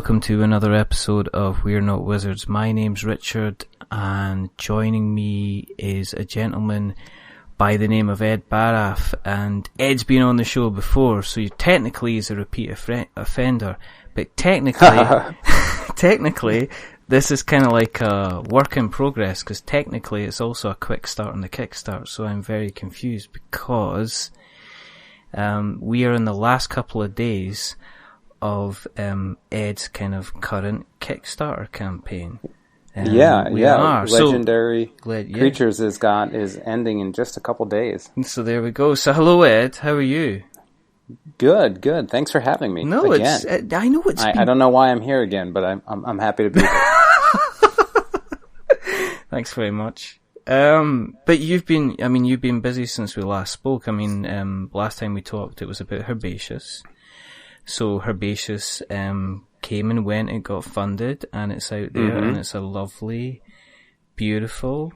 welcome to another episode of We're Not Wizards. My name's Richard, and joining me is a gentleman by the name of Ed Baraf, and Ed's been on the show before, so technically he's a repeat offender, but technically this is kind of like a work in progress, because technically it's also a quick start on the Kickstarter, so I'm very confused because we are in the last couple of days of Ed's kind of current Kickstarter campaign. Legendary Creatures is ending in just a couple days. So there we go. So hello, Ed. How are you? Good. Thanks for having me. No, again. I know it's. I don't know why I'm here again, but I'm happy to be here. Thanks very much. But you've been busy since we last spoke. Last time we talked, it was about Herbaceous. So Herbaceous came and went, it got funded, and it's out there, and it's a lovely, beautiful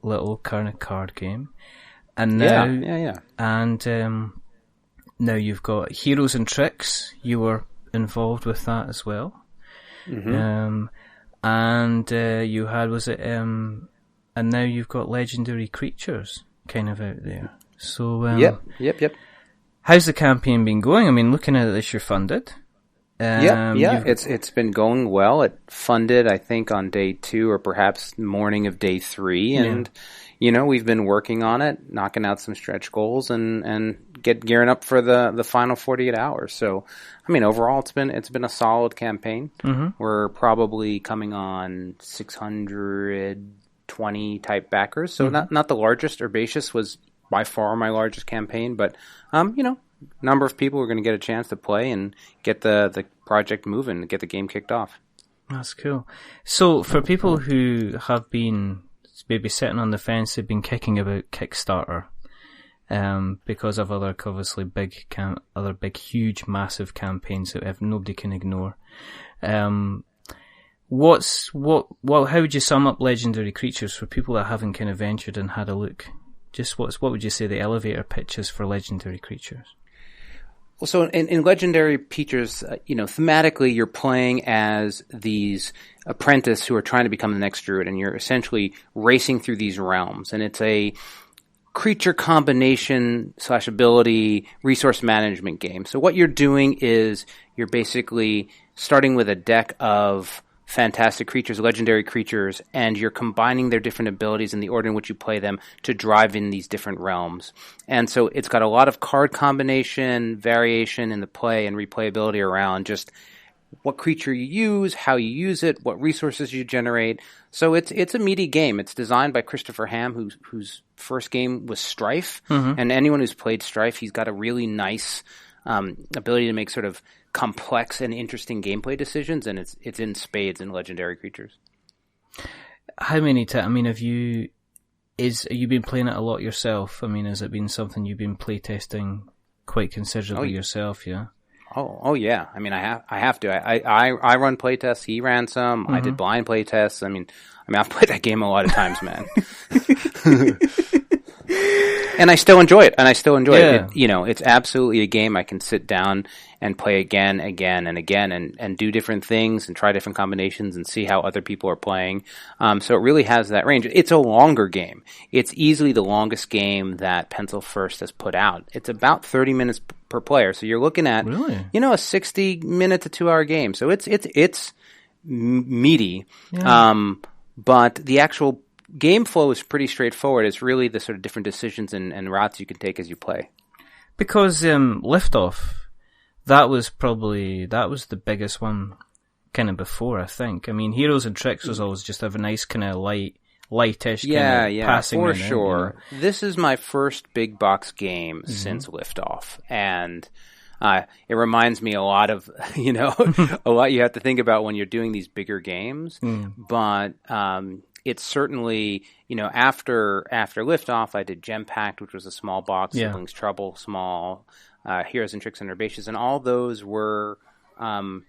little kind of card game. And now, now you've got Heroes and Tricks. You were involved with that as well. And you had, and now you've got Legendary Creatures kind of out there. So Yep. How's the campaign been going? Looking at this, you're funded. It's been going well. It funded, I think, on day 2 or perhaps morning of day 3, and we've been working on it, knocking out some stretch goals, and gearing up for the final 48 hours. So, overall, it's been a solid campaign. We're probably coming on 620 type backers, so not the largest. Herbaceous was by far my largest campaign, but number of people are going to get a chance to play and get the project moving, get the game kicked off. That's cool. So for people who have been maybe sitting on the fence, they've been kicking about Kickstarter, because of other obviously big, huge, massive campaigns that nobody can ignore. How would you sum up Legendary Creatures for people that haven't kind of ventured and had a look? Just what would you say the elevator pitch is for Legendary Creatures? Well, so in Legendary Creatures, thematically you're playing as these apprentice who are trying to become the next druid, and you're essentially racing through these realms, and it's a creature combination / ability resource management game. So what you're doing is you're basically starting with a deck of fantastic creatures, legendary creatures, and you're combining their different abilities in the order in which you play them to drive in these different realms. And so it's got a lot of card combination, variation in the play, and replayability around just what creature you use, how you use it, what resources you generate. So it's a meaty game. It's designed by Christopher Ham, whose first game was Strife. And anyone who's played Strife, he's got a really nice ability to make sort of complex and interesting gameplay decisions, and it's in spades in Legendary Creatures. How many times? Have you been playing it a lot yourself? Has it been something you've been playtesting quite considerably yourself? Yeah. Oh yeah. I have to. I run playtests. He ran some. I did blind playtests. I've played that game a lot of times, man. And I still enjoy it. It's absolutely a game I can sit down and play again and again and do different things and try different combinations and see how other people are playing. So it really has that range. It's a longer game. It's easily the longest game that Pencil First has put out. It's about 30 minutes per player. So you're looking at, a 60-minute to 2-hour game. So it's meaty. Yeah. But the actual game flow is pretty straightforward. It's really the sort of different decisions and routes you can take as you play. Because Liftoff, that was the biggest one kind of before, I think. Heroes and Tricks was always just a nice kind of lightish kind of passing. For sure. This is my first big box game since Liftoff, and it reminds me a lot of a lot you have to think about when you're doing these bigger games. But it's certainly, after Liftoff, I did Gem Pact, which was a small box, Siblings Trouble, small, Heroes and Tricks and Herbaceous, and all those were 20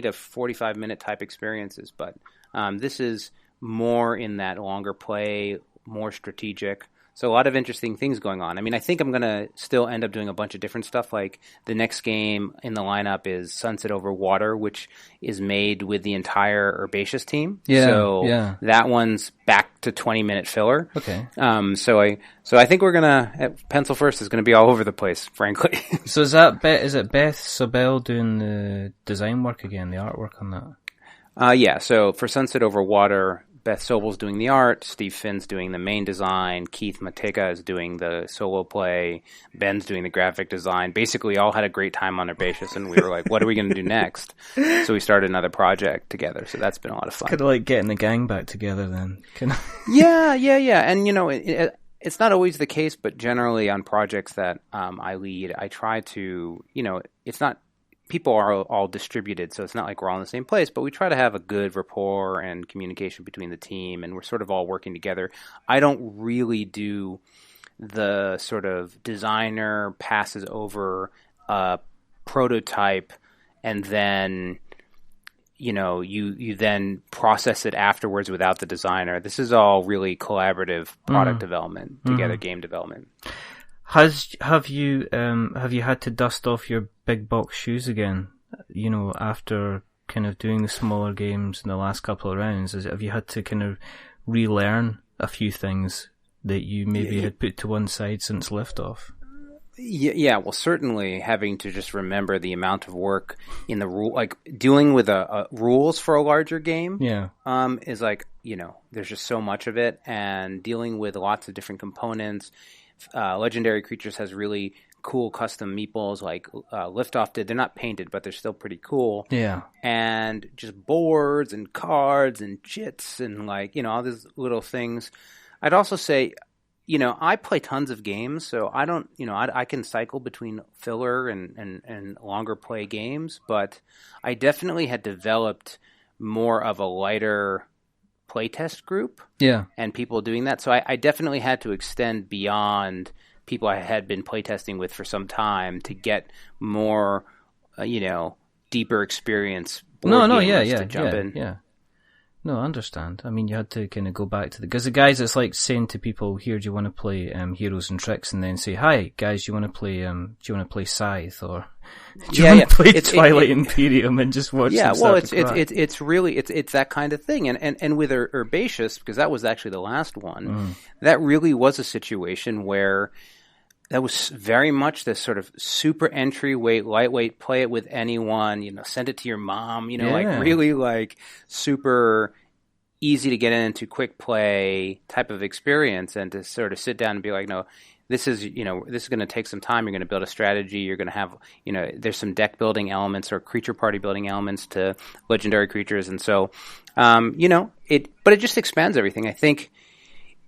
to 45 minute type experiences. But this is more in that longer play, more strategic. So a lot of interesting things going on. I mean, I think I'm going to still end up doing a bunch of different stuff. Like the next game in the lineup is Sunset Over Water, which is made with the entire Herbaceous team. Yeah, so yeah. that one's back to 20-minute filler. Okay. So I think we're gonna Pencil First is gonna be all over the place, frankly. So is it Beth Sobel doing the design work again, the artwork on that? Yeah. So for Sunset Over Water, Beth Sobel's doing the art, Steve Finn's doing the main design, Keith Mateka is doing the solo play, Ben's doing the graphic design. Basically, all had a great time on Herbaceous, and we were like, what are we going to do next? So we started another project together, so that's been a lot of fun. Kind of like getting the gang back together then. Yeah. And, it's not always the case, but generally on projects that I lead, I try to, it's not, people are all distributed, so it's not like we're all in the same place, but we try to have a good rapport and communication between the team, and we're sort of all working together. I don't really do the sort of designer passes over a prototype and then, you then process it afterwards without the designer. This is all really collaborative product development together, game development. Have you had to dust off your big box shoes again? After kind of doing the smaller games in the last couple of rounds, have you had to kind of relearn a few things that you maybe had put to one side since liftoff? Yeah. Well, certainly having to just remember the amount of work in the rule, like dealing with rules for a larger game. Yeah. Is like there's just so much of it, and dealing with lots of different components. Legendary Creatures has really cool custom meeples like Liftoff did. They're not painted, but they're still pretty cool. Yeah. And just boards and cards and chits and all these little things. I'd also say, I play tons of games, so I don't, I can cycle between filler and longer play games, but I definitely had developed more of a lighter playtest group, and people doing that. So I definitely had to extend beyond people I had been playtesting with for some time to get more, deeper experience. To jump in. Yeah. No, I understand. I mean, you had to kind of go back to because the guys, it's like saying to people, "Here, do you want to play Heroes and Tricks?" And then say, "Hi, guys, do you want to play Scythe or do you want to play Twilight Imperium and just watch?" Yeah, well, it's really that kind of thing, and with Herbaceous, because that was actually the last one, that really was a situation where that was very much this sort of super entry-weight, lightweight, play it with anyone, send it to your mom, really super easy to get into, quick play type of experience, and to sort of sit down and be like, no, this is going to take some time. You're going to build a strategy. You're going to have, there's some deck building elements or creature party building elements to Legendary Creatures. And so, but it just expands everything. I think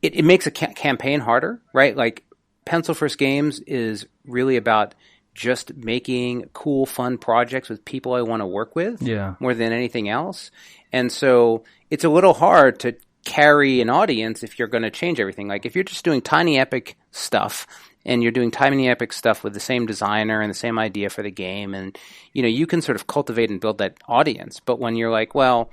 it makes a campaign harder, right? Like, Pencil First Games is really about just making cool, fun projects with people I want to work with more than anything else. And so it's a little hard to carry an audience if you're going to change everything. Like if you're just doing Tiny Epic stuff and you're doing Tiny Epic stuff with the same designer and the same idea for the game, and you can sort of cultivate and build that audience. But when you're like, well,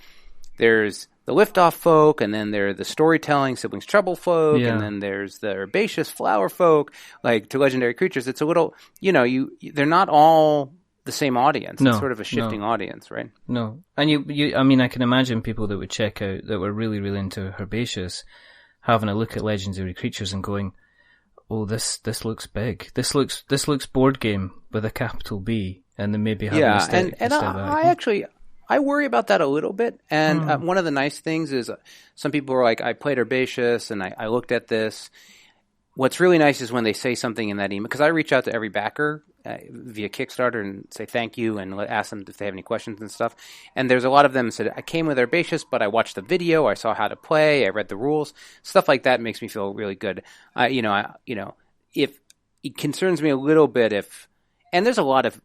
there's the Liftoff folk, and then there's the storytelling Siblings Trouble folk, and then there's the Herbaceous flower folk, like to Legendary Creatures. It's a little, they're not all the same audience. It's sort of a shifting audience, right? No. And I mean, I can imagine people that would check out, that were really, really into Herbaceous, having a look at Legendary Creatures and going, oh, this looks big. This looks board game with a capital B, and then maybe having a step back. I worry about that a little bit, and one of the nice things is some people are like, I played Herbaceous, and I looked at this. What's really nice is when they say something in that email, because I reach out to every backer via Kickstarter and say thank you and ask them if they have any questions and stuff. And there's a lot of them that said, I came with Herbaceous, but I watched the video, I saw how to play, I read the rules. Stuff like that makes me feel really good. If it concerns me a little bit and there's a lot of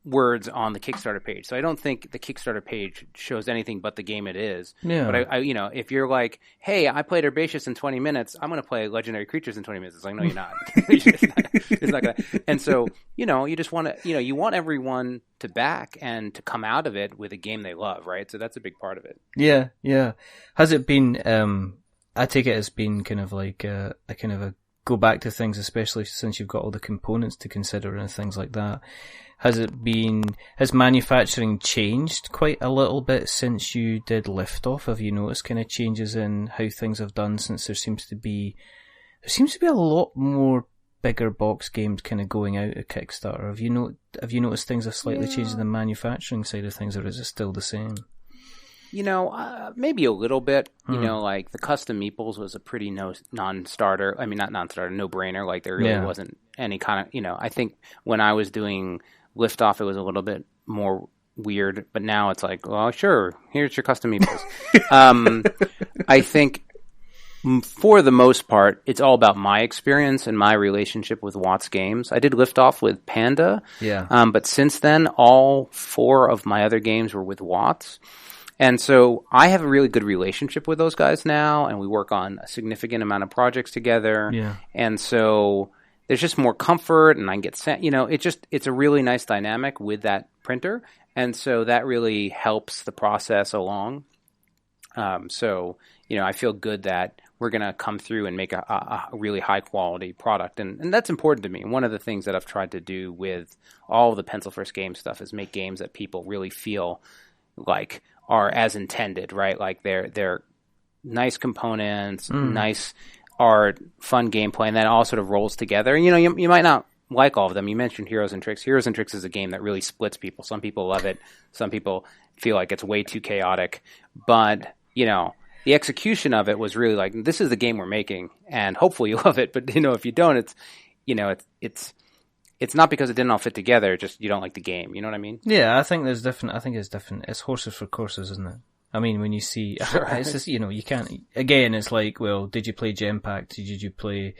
words on the Kickstarter page, so I don't think the Kickstarter page shows anything but the game it is. Yeah. But I if you're like, hey, I played Herbaceous in 20 minutes, I'm going to play Legendary Creatures in 20 minutes. It's like, no, you're not. It's not gonna. And so, you just want to, you want everyone to back and to come out of it with a game they love, right? So that's a big part of it. Yeah. Has it been? I take it as being kind of like a kind of a go back to things, especially since you've got all the components to consider and things like that. Has manufacturing changed quite a little bit since you did Liftoff? Have you noticed kind of changes in how things have done, since there seems to be a lot more bigger box games kind of going out at Kickstarter? Have you noticed things have slightly changed in the manufacturing side of things, or is it still the same? Maybe a little bit. Like the custom meeples was a pretty non-starter. I mean, not non-starter, no-brainer. Like there really wasn't any kind of, I think when I was doing Liftoff, it was a little bit more weird, but now it's like, well, sure, here's your custom meeples. I think for the most part, it's all about my experience and my relationship with Watts Games. I did Liftoff with Panda, but since then, all 4 of my other games were with Watts. And so I have a really good relationship with those guys now, and we work on a significant amount of projects together. Yeah. And so there's just more comfort, and I can get sent, it's a really nice dynamic with that printer. And so that really helps the process along. I feel good that we're going to come through and make a really high quality product. And that's important to me. And one of the things that I've tried to do with all of the Pencil First Game stuff is make games that people really feel like are as intended, right? Like they're nice components, nice art, fun gameplay, and that all sort of rolls together. And, you might not like all of them. You mentioned Heroes and Tricks. Heroes and Tricks is a game that really splits people. Some people love it. Some people feel like it's way too chaotic. But, the execution of it was really like, this is the game we're making, and hopefully you love it. But, if you don't, it's not because it didn't all fit together, just you don't like the game. You know what I mean? Yeah, I think it's different. It's horses for courses, isn't it? I mean, when you see, it's just, you can't, again, it's like, well, did you play Gem Pack? Did you play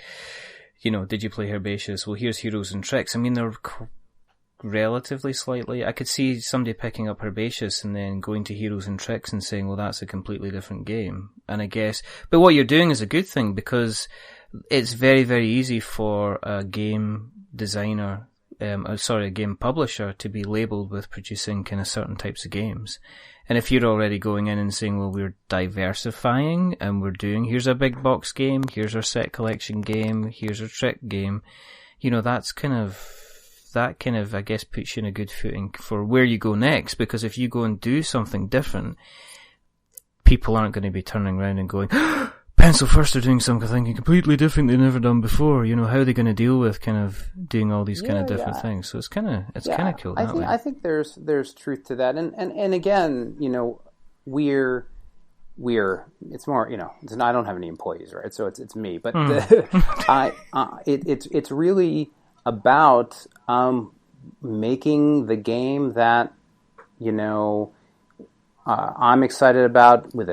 Herbaceous? Well, here's Heroes and Tricks. I mean, they're relatively slightly, I could see somebody picking up Herbaceous and then going to Heroes and Tricks and saying, well, that's a completely different game. And I guess, but what you're doing is a good thing, because it's very, very easy for a game designer, a game publisher to be labeled with producing kind of certain types of games. And if you're already going in and saying, well, we're diversifying and we're doing, here's a big box game, here's our set collection game, here's our trick game, that kind of, I guess, puts you in a good footing for where you go next. Because if you go and do something different, people aren't going to be turning around and going, Pencil First are doing something completely different they've never done before. How are they going to deal with kind of doing all these kind of different things? So it's kind of cool. I think there's truth to that, and again, we're it's more, I don't have any employees, right? So it's me, but it's really about making the game that I'm excited about, with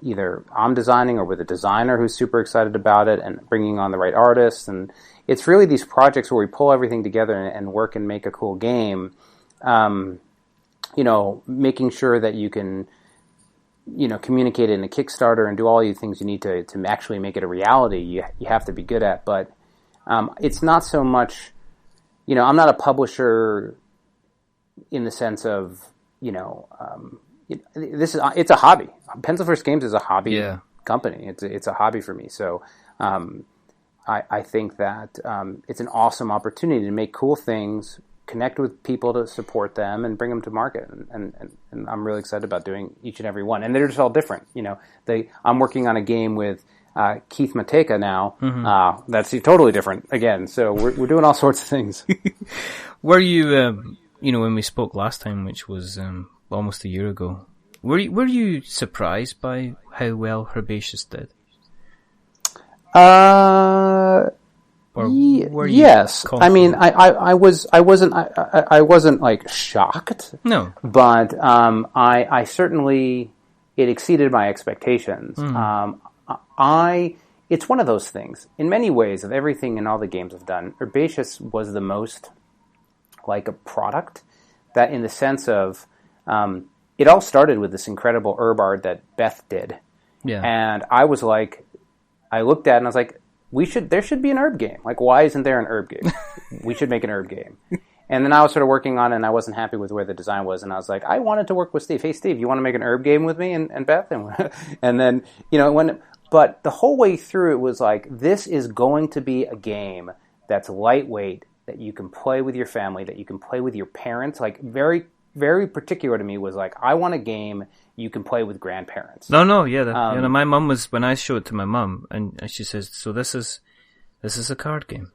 either I'm designing or with a designer who's super excited about it, and bringing on the right artists. And it's really these projects where we pull everything together and work and make a cool game. Making sure that you can, communicate it in a Kickstarter and do all the things you need to actually make it a reality. You have to be good at, but it's not so much, I'm not a publisher in the sense of, it's a hobby. Pencil First Games is a hobby company. It's a hobby for me. So I think that it's an awesome opportunity to make cool things, connect with people to support them, and bring them to market. And I'm really excited about doing each and every one. And they're just all different. I'm working on a game with Keith Mateka now. Mm-hmm. That's totally different again. So we're doing all sorts of things. Were you, when we spoke last time, which was almost a year ago, were you surprised by how well Herbaceous did? Yes. I mean, I wasn't like shocked. No. But I certainly, it exceeded my expectations. It's one of those things. In many ways, of everything in all the games I've done, Herbaceous was the most like a product, that in the sense of, it all started with this incredible herb art that Beth did. Yeah. And I was like, I looked at it and I was like, there should be an herb game. Like, why isn't there an herb game? We should make an herb game. And then I was sort of working on it, and I wasn't happy with where the design was. And I was like, I wanted to work with Steve. Hey, Steve, you want to make an herb game with me and Beth? And then, But the whole way through, it was like, this is going to be a game that's lightweight, that you can play with your family, that you can play with your parents. Like, very, very particular to me was like, I want a game you can play with grandparents. No, yeah. My mum was, when I showed it to my mum, and she says, so this is a card game.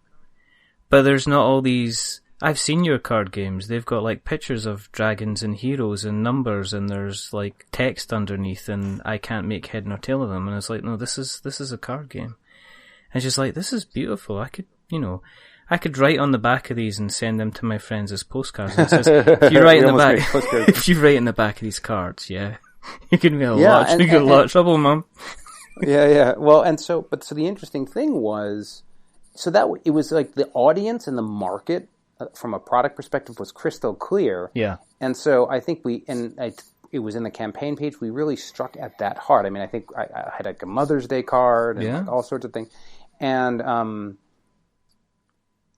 But there's not all these... I've seen your card games. They've got like pictures of dragons and heroes and numbers, and there's like text underneath, and I can't make head nor tail of them. And it's like, no, this is a card game. And she's like, this is beautiful. I could write on the back of these and send them to my friends as postcards. And it says, if you write in the back of these cards, yeah, you can be a lot of trouble, Mum. Yeah. Well, so the interesting thing was, so that it was like the audience and the market from a product perspective was crystal clear. Yeah. And so I think it was in the campaign page. We really struck at that hard. I mean, I think I had like a Mother's Day card and like all sorts of things, and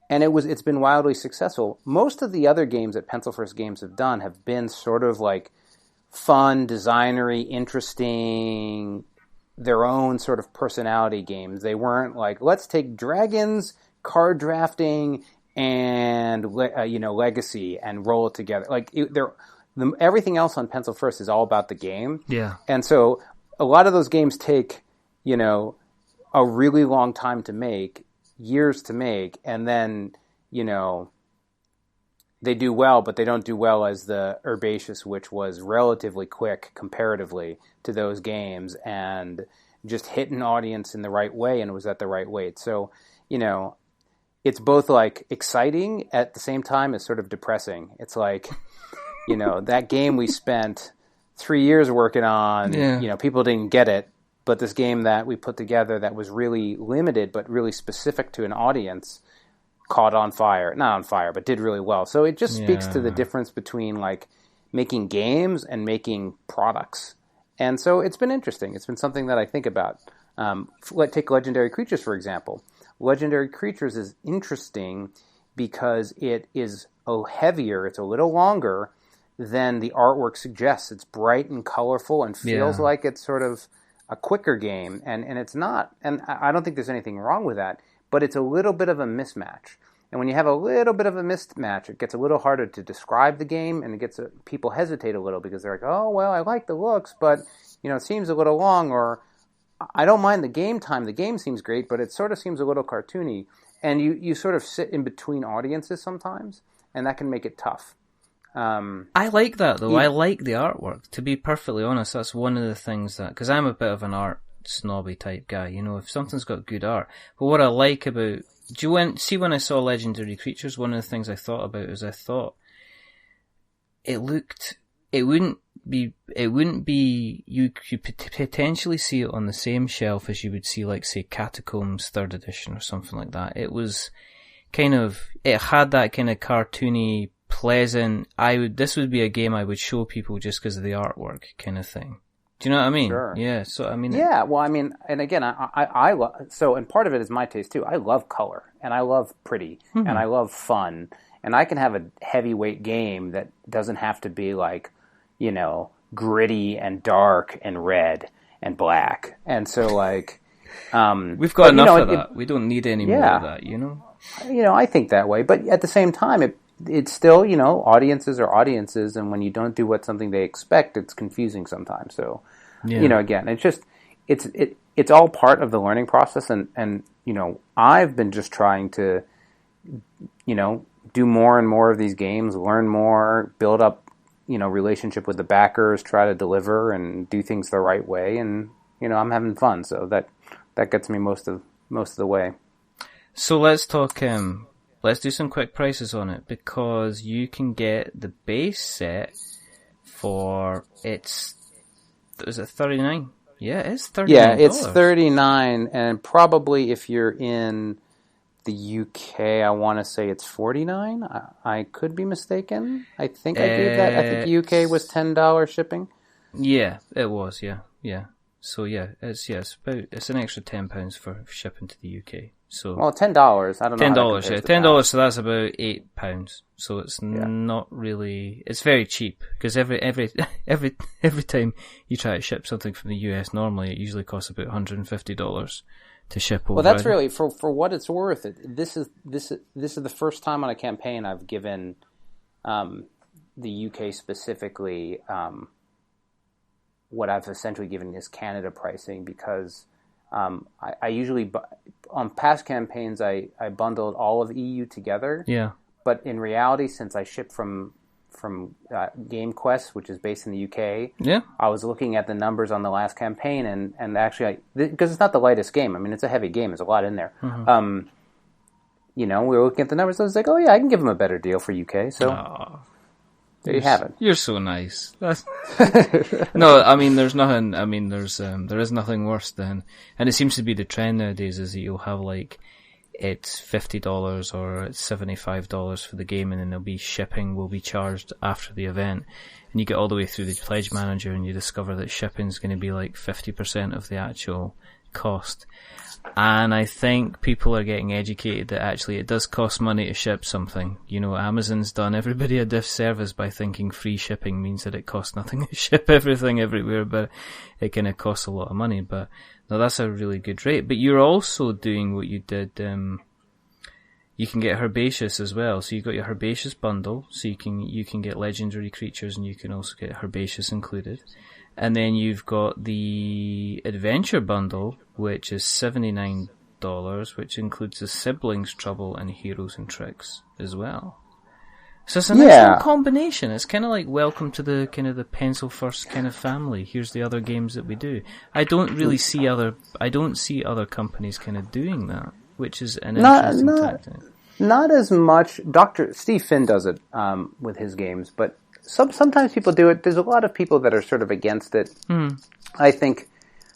it's been wildly successful. Most of the other games that Pencil First Games have done have been sort of like fun, designery, interesting, their own sort of personality games. They weren't like, let's take dragons, card drafting, and legacy and roll it together. Like everything else on Pencil First is all about the game. Yeah. And so a lot of those games take, a really long time to make, years to make, and then, they do well, but they don't do well as the Herbaceous, which was relatively quick comparatively to those games and just hit an audience in the right way, and it was at the right weight. So, it's both like exciting at the same time as sort of depressing. It's like, that game we spent 3 years working on, people didn't get it, but this game that we put together that was really limited but really specific to an audience caught on fire. Not on fire, but did really well. So it just speaks to the difference between like making games and making products. And so it's been interesting. It's been something that I think about. Take Legendary Creatures, for example. Legendary Creatures is interesting because it is heavier, it's a little longer than the artwork suggests. It's bright and colorful and feels like it's sort of a quicker game, and it's not. And I don't think there's anything wrong with that, but it's a little bit of a mismatch. And when you have a little bit of a mismatch, it gets a little harder to describe the game, and people hesitate a little because they're like, oh, well, I like the looks, but it seems a little long, or I don't mind the game time. The game seems great, but it sort of seems a little cartoony. And you sort of sit in between audiences sometimes, and that can make it tough. I like that, though. I like the artwork. To be perfectly honest, that's one of the things that... Because I'm a bit of an art snobby type guy, if something's got good art. But what I like about... when I saw Legendary Creatures, one of the things I thought about is I thought it wouldn't be, you could potentially see it on the same shelf as you would see, like, say, Catacombs 3rd edition or something like that. It was it had that kind of cartoony, pleasant, this would be a game I would show people just because of the artwork kind of thing. Do you know what I mean? Sure. Yeah, so I mean... Yeah, well, I mean, and again, I love... So, and part of it is my taste, too. I love color, and I love pretty, and I love fun, and I can have a heavyweight game that doesn't have to be like, gritty and dark and red and black. And so, like... We've got enough of that. We don't need any more of that, I think that way, but at the same time, it's still, audiences are audiences, and when you don't do something they expect, it's confusing sometimes. So, again, it's just, it's all part of the learning process, and I've been just trying to, do more and more of these games, learn more, build up, relationship with the backers, try to deliver and do things the right way, and, I'm having fun, so that gets me most of the way. So let's talk, let's do some quick prices on it, because you can get the base set for is it $39? Yeah, it's $39. Yeah, it's $39, and probably if you're in the UK, I want to say it's $49. I could be mistaken. I think I gave that. I think UK was $10 shipping. Yeah, it was. Yeah. So it's an extra £10 for shipping to the UK. So well, $10. I don't know. $10, yeah, $10. So that's about £8. So it's not really. It's very cheap because every time you try to ship something from the US, normally it usually costs about $150 to ship over. Well, that's really for what it's worth. This is the first time on a campaign I've given the UK specifically what I've essentially given is Canada pricing because I usually on past campaigns I bundled all of EU together. Yeah. But in reality, since I ship from Game Quest, which is based in the UK, I was looking at the numbers on the last campaign, and actually, because it's not the lightest game. I mean, it's a heavy game. There's a lot in there. Mm-hmm. We were looking at the numbers. I was like, oh yeah, I can give them a better deal for UK. So there you have it. You're so nice. No, I mean, there's nothing. I mean, there is nothing worse than, and it seems to be the trend nowadays is that you'll have like. It's $50 or it's $75 for the game, and then there'll be shipping will be charged after the event. And you get all the way through the pledge manager, and you discover that shipping's going to be like 50% of the actual cost. And I think people are getting educated that actually it does cost money to ship something. Amazon's done everybody a disservice by thinking free shipping means that it costs nothing to ship everything everywhere, but it kind of costs a lot of money. But no, that's a really good rate. But you're also doing what you did. You can get Herbaceous as well. So you've got your Herbaceous bundle, so you can get legendary creatures, and you can also get Herbaceous included. And then you've got the Adventure bundle, which is $79, which includes the Siblings Trouble and Heroes and Tricks as well. So it's a nice little combination. It's kind of like welcome to the kind of the pencil first kind of family. Here's the other games that we do. I don't see other companies kind of doing that, which is an interesting tactic. Not as much. Dr. Steve Finn does it with his games, but sometimes people do it. There's a lot of people that are sort of against it. I think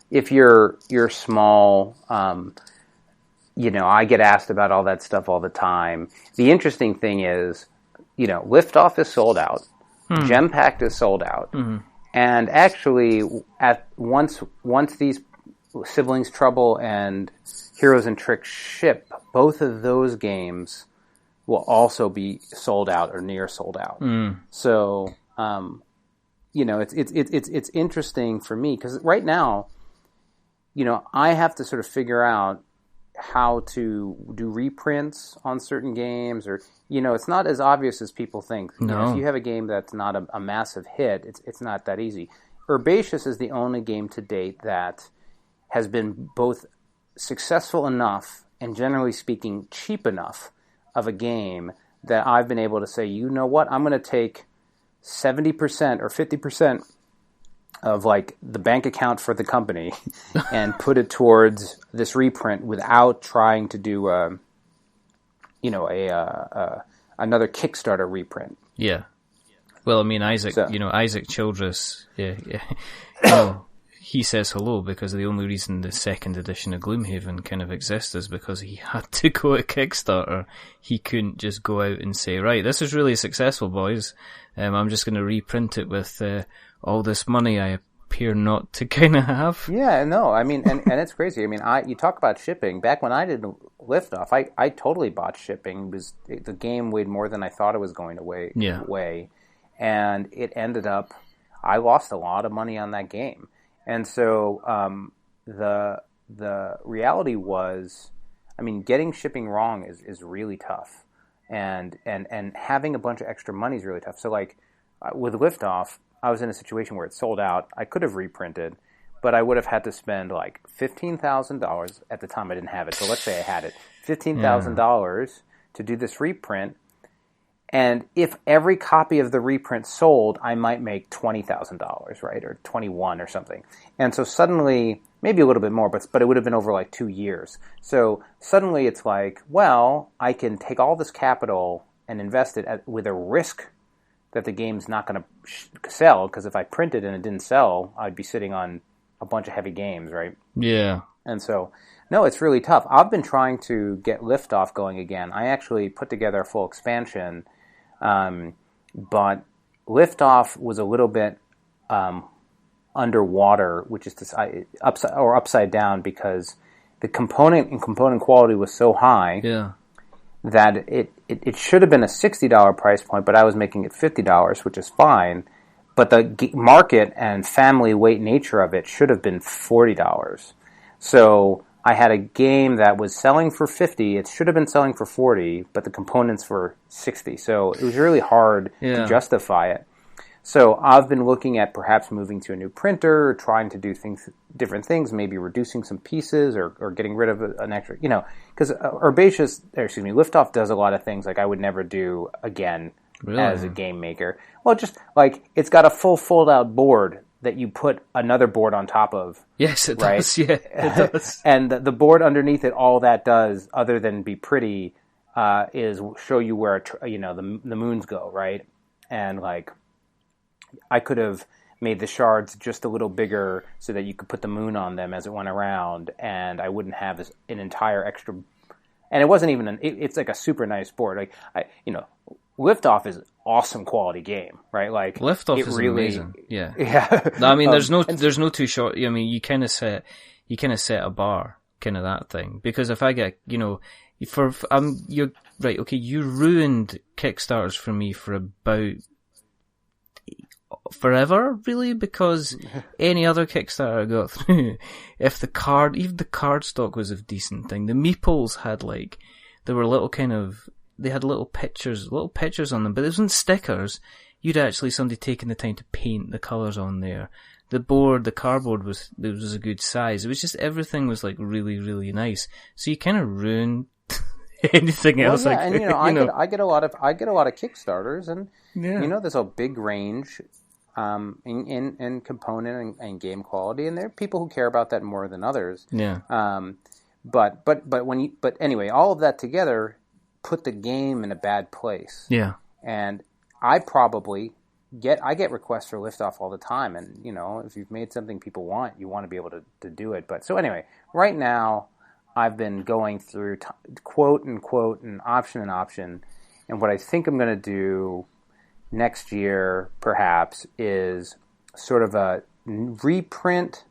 if you're small, I get asked about all that stuff all the time. The interesting thing is, Liftoff is sold out. Gem Pact is sold out. And actually, once these Siblings Trouble and Heroes and Tricks ship, both of those games will also be sold out or near sold out. So, it's interesting for me because right now, I have to sort of figure out how to do reprints on certain games, or it's not as obvious as people think. No. If you have a game that's not a massive hit, it's not that easy. Herbaceous is the only game to date that has been both successful enough and, generally speaking, cheap enough of a game that I've been able to say, you know what, I'm going to take 70% or 50% of like the bank account for the company and put it towards this reprint without trying to do another Kickstarter reprint. Yeah. Well, I mean, Isaac Childress, he says hello because the only reason the second edition of Gloomhaven kind of exists is because he had to go to Kickstarter. He couldn't just go out and say, right, this is really successful, boys. I'm just going to reprint it with all this money I appear not to kind of have. Yeah, no, I mean, and it's crazy. I mean, you talk about shipping. Back when I did Liftoff, I totally bought shipping. The game weighed more than I thought it was going to weigh. And it ended up, I lost a lot of money on that game. And so the reality was, I mean, getting shipping wrong is really tough, and having a bunch of extra money is really tough. So like with Liftoff, I was in a situation where it sold out. I could have reprinted, but I would have had to spend like $15,000 at the time. I didn't have it, so let's say I had it, $15,000 to do this reprint. And if every copy of the reprint sold, I might make $20,000, right, or 21 or something. And so suddenly, maybe a little bit more, but it would have been over like 2 years. So suddenly it's like, well, I can take all this capital and invest it with a risk that the game's not going to sell, because if I printed and it didn't sell, I'd be sitting on a bunch of heavy games, right? Yeah. And so, no, it's really tough. I've been trying to get Liftoff going again. I actually put together a full expansion. But Liftoff was a little bit underwater, which is upside down, because the component quality was so high that it should have been a $60 price point, but I was making it $50, which is fine. But the market and family weight nature of it should have been $40. So I had a game that was selling for $50. It should have been selling for $40, but the components were $60. So it was really hard to justify it. So I've been looking at perhaps moving to a new printer, or trying to do different things, maybe reducing some pieces or getting rid of an extra, because Liftoff does a lot of things like I would never do again as a game maker. Well, just like it's got a full fold-out board that you put another board on top of. Yes, it does. Yeah, it does. And the board underneath it, all that does, other than be pretty, is show you where the moons go, right? And like, I could have made the shards just a little bigger so that you could put the moon on them as it went around, and I wouldn't have an entire extra. And it wasn't even it's like a super nice board. Like Liftoff is awesome quality game, right? Like Liftoff is really amazing. Yeah. No, I mean, there's no too short. I mean, you kind of set a bar, kind of that thing. Because if I get, you're right. Okay, you ruined Kickstarters for me for about forever, really, because any other Kickstarter I got through, even the card stock was a decent thing. The meeples had they had little pictures on them, but it wasn't stickers. You'd actually somebody taken the time to paint the colours on there. The cardboard was a good size. It was just everything was like really, really nice. So you kind of ruined anything else. Yeah, and I get a lot of Kickstarters, and there's a big range in component and game quality, and there are people who care about that more than others. Yeah. But anyway, all of that together put the game in a bad place. Yeah. And I probably get requests for Liftoff all the time, and if you've made something people want, you want to be able to do it. But so anyway, right now I've been going through quote and option, and what I think I'm going to do next year perhaps is sort of a reprint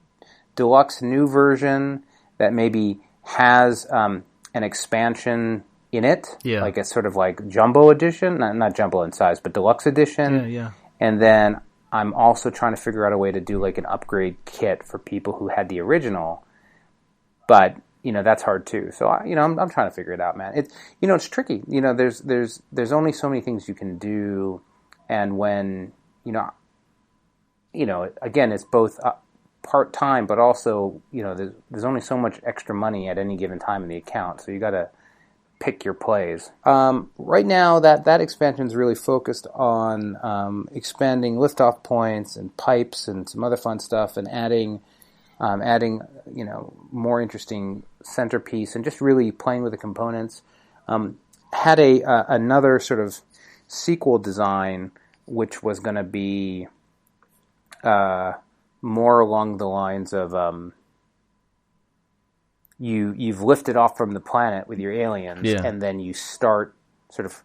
deluxe new version that maybe has an expansion in it, like it's sort of like jumbo edition, not jumbo in size, but deluxe edition. Yeah. And then I'm also trying to figure out a way to do like an upgrade kit for people who had the original, but that's hard too. So I'm trying to figure it out, man. It's tricky. There's only so many things you can do, and when again, it's both part time, but also there's only so much extra money at any given time in the account, so you got to pick your plays. Right now, that expansion is really focused on expanding liftoff points and pipes and some other fun stuff, and adding more interesting centerpiece, and just really playing with the components. Had another sort of sequel design, which was going to be more along the lines of you've lifted off from the planet with your aliens, and then you start sort of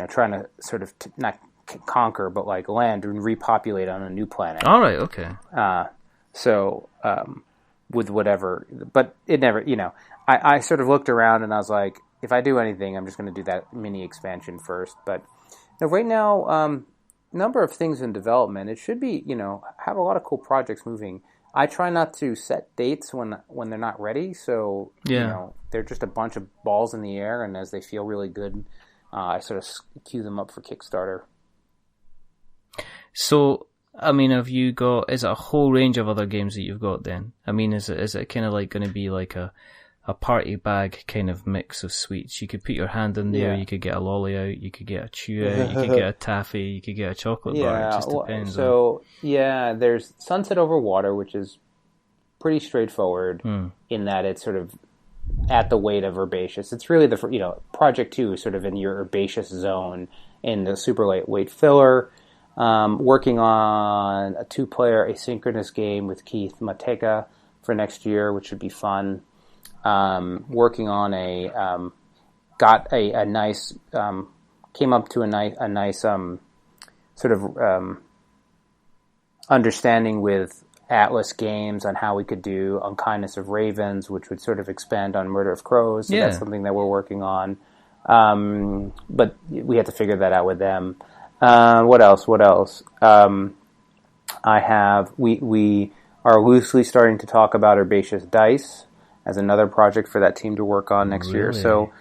trying to sort of not conquer, but like land and repopulate on a new planet. All right, okay. So with whatever, but it never, I sort of looked around and I was like, if I do anything, I'm just going to do that mini expansion first. But right now, number of things in development. It should be, have a lot of cool projects moving. I try not to set dates when they're not ready. So, they're just a bunch of balls in the air, and as they feel really good, I sort of queue them up for Kickstarter. So, I mean, is it a whole range of other games that you've got then? I mean, is it kind of like going to be like a party bag kind of mix of sweets? You could put your hand in there, you could get a lolly out, you could get a chew out, you could get a taffy, you could get a chocolate bar. It just depends. There's Sunset Over Water, which is pretty straightforward in that it's sort of at the weight of Herbaceous. It's really Project 2 is sort of in your Herbaceous zone in the super lightweight filler. Working on a 2-player asynchronous game with Keith Mateka for next year, which should be fun. Working on got a nice, came up to a nice sort of understanding with Atlas Games on how we could do Unkindness of Ravens, which would sort of expand on Murder of Crows. So that's something that we're working on. But we had to figure that out with them. What else? We are loosely starting to talk about Herbaceous Dice as another project for that team to work on next year. So,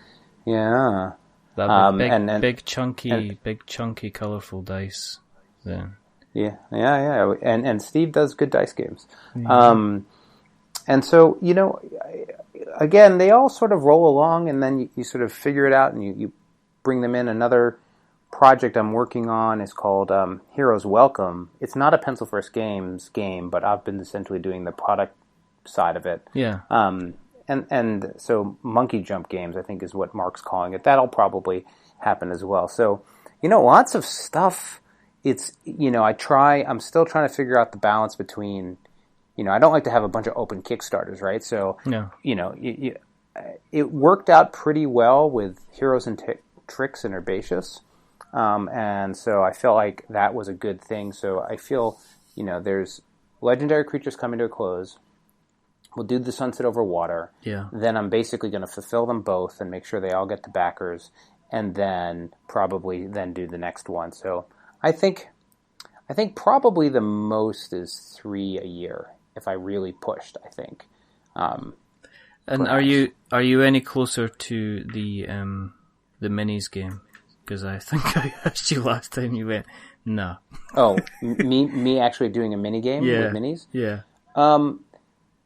yeah. That'd be big chunky, colorful dice then. Yeah. And Steve does good dice games. Mm-hmm. And so, again, they all sort of roll along, and then you sort of figure it out, and you bring them in. Another project I'm working on is called Heroes Welcome. It's not a Pencil First Games game, but I've been essentially doing the product side of it. Yeah. And so Monkey Jump Games, I think, is what Mark's calling it. That'll probably happen as well. So, lots of stuff. It's, I'm still trying to figure out the balance between, I don't like to have a bunch of open Kickstarters, right? So, no. It worked out pretty well with Heroes and Tricks and Herbaceous. And so I felt like that was a good thing. So I feel, there's Legendary Creatures coming to a close. We'll do the Sunset Over Water. Yeah. Then I'm basically going to fulfill them both and make sure they all get the backers, and then probably then do the next one. So I think probably the most is 3 a year if I really pushed, I think. And perhaps. are you any closer to the minis game? Because I think I asked you last time, you went, no. Oh, me actually doing a mini game with minis? Yeah.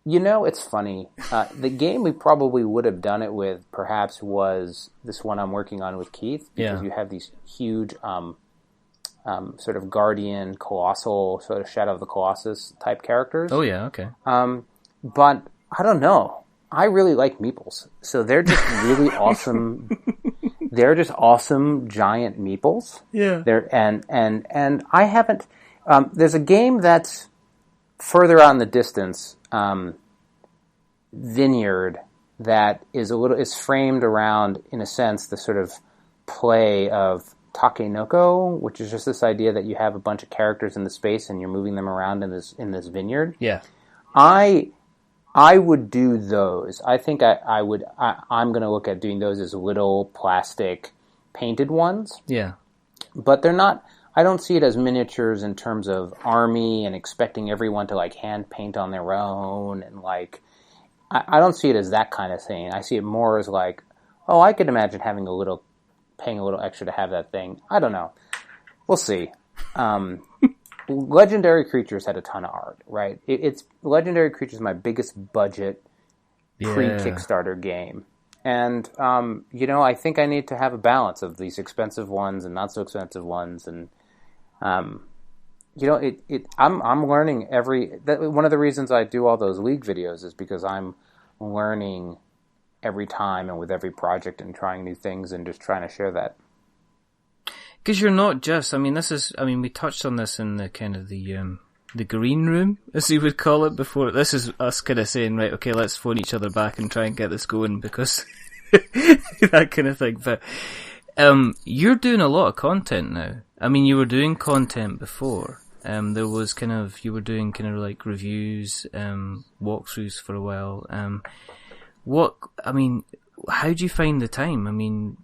It's funny. The game we probably would have done it with perhaps was this one I'm working on with Keith, because you have these huge sort of Guardian, Colossal, sort of Shadow of the Colossus type characters. Oh, yeah, okay. But I don't know. I really like meeples. So they're just really awesome. They're just awesome giant meeples. Yeah. And I haven't. There's a game that's further out in the distance, Vineyard, that is framed around, in a sense, the sort of play of Takenoko, which is just this idea that you have a bunch of characters in the space and you're moving them around in this vineyard. Yeah. I would do those. I think I would. I'm going to look at doing those as little plastic painted ones. Yeah. But they're not. I don't see it as miniatures in terms of army and expecting everyone to like hand paint on their own, and like I don't see it as that kind of thing. I see it more as like, oh, I could imagine paying a little extra to have that thing. I don't know. We'll see. Legendary Creatures had a ton of art, right? It's Legendary Creatures is my biggest budget pre-Kickstarter game. And, I think I need to have a balance of these expensive ones and not so expensive ones. And, I'm learning one of the reasons I do all those League videos is because I'm learning every time and with every project and trying new things and just trying to share that. Because you're not just, we touched on this in the kind of the green room, as you would call it before. This is us kind of saying, right, okay, let's phone each other back and try and get this going, because that kind of thing. But you're doing a lot of content now. You were doing content before. There was you were doing kind of like reviews, walkthroughs for a while. How do you find the time?